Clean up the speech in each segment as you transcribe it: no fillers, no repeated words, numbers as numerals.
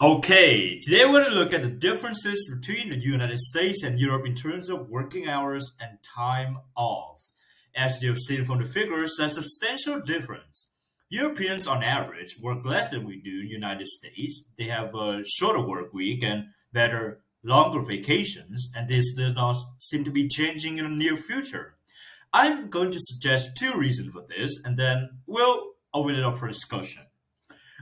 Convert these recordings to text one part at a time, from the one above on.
Okay, today we're going to look at the differences between the United States and Europe in terms of working hours and time off. As you've seen from the figures, there's a substantial difference. Europeans, on average, work less than we do in the United States. They have a shorter work week and better, longer vacations, and this does not seem to be changing in the near future. I'm going to suggest two reasons for this, and then we'll open it up for discussion.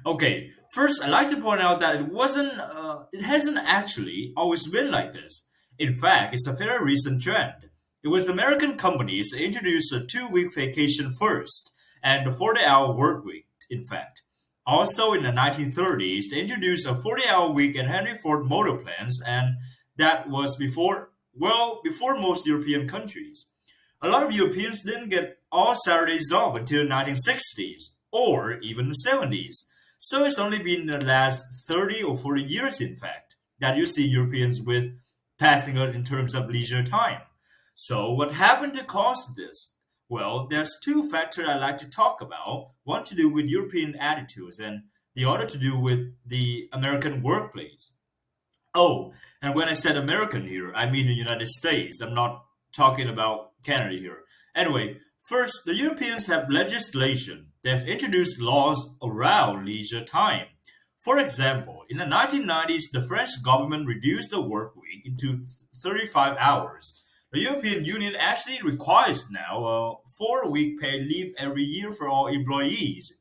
Okay, first, I'd like to point out that it hasn't actually always been like this. In fact, it's a very recent trend. It was American companies that introduced a 2 week vacation first, and the 40-hour work week, in fact. Also, in the 1930s, they introduced a 40-hour week at Henry Ford Motor Plants, and that was before most European countries. A lot of Europeans didn't get all Saturdays off until the 1960s or even the 70s. So it's only been the last 30 or 40 years, in fact, that you see Europeans with passing out in terms of leisure time. So what happened to cause this? Well, there's two factors I'd like to talk about. One to do with European attitudes and the other to do with the American workplace. Oh, and when I said American here, I mean the United States. I'm not talking about Canada here. Anyway, first, the Europeans have legislation. They've introduced laws around leisure time. For example, in the 1990s, the French government reduced the work week into 35 hours. The European Union actually requires now a 4 week paid leave every year for all employees.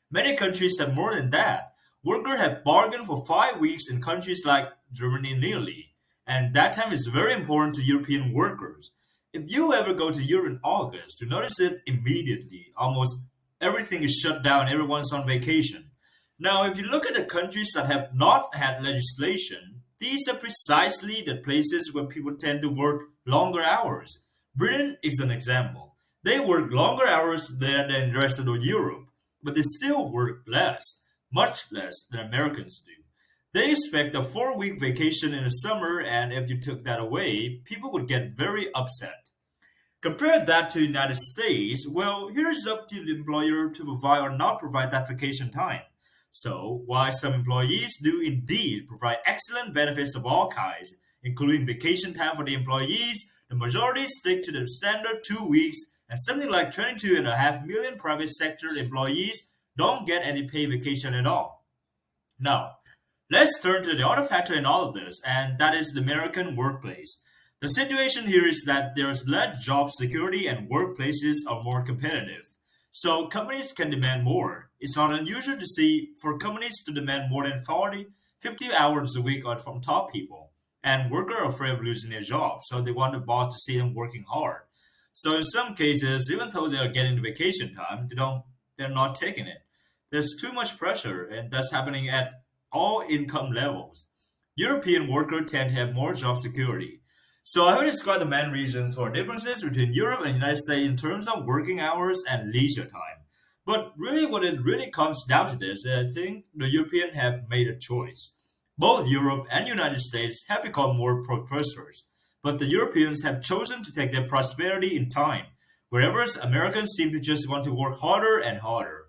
Many countries have more than that. Workers have bargained for 5 weeks in countries like Germany and Italy, and that time is very important to European workers. If you ever go to Europe in August, you notice it immediately. Almost everything is shut down, everyone's on vacation. Now, if you look at the countries that have not had legislation, these are precisely the places where people tend to work longer hours. Britain is an example. They work longer hours there than the rest of Europe, but they still work less, much less than Americans do. They expect a 4 week vacation in the summer, and if you took that away, people would get very upset. Compare that to the United States, well, here's up to the employer to provide or not provide that vacation time. So, while some employees do indeed provide excellent benefits of all kinds, including vacation time for the employees, the majority stick to the standard 2 weeks, and something like 22.5 million private sector employees don't get any paid vacation at all. Now, let's turn to the other factor in all of this, and that is the American workplace. The situation here is that there's less job security and workplaces are more competitive. So companies can demand more. It's not unusual to see for companies to demand more than 40, 50 hours a week from top people. And workers are afraid of losing their jobs, so they want the boss to see them working hard. So in some cases, even though they're getting the vacation time, they're not taking it. There's too much pressure, and that's happening at all income levels. European workers tend to have more job security. So I will describe the main reasons for differences between Europe and the United States in terms of working hours and leisure time. But really, what it really comes down to this, I think the Europeans have made a choice. Both Europe and United States have become more prosperous, but the Europeans have chosen to take their prosperity in time, whereas Americans seem to just want to work harder and harder.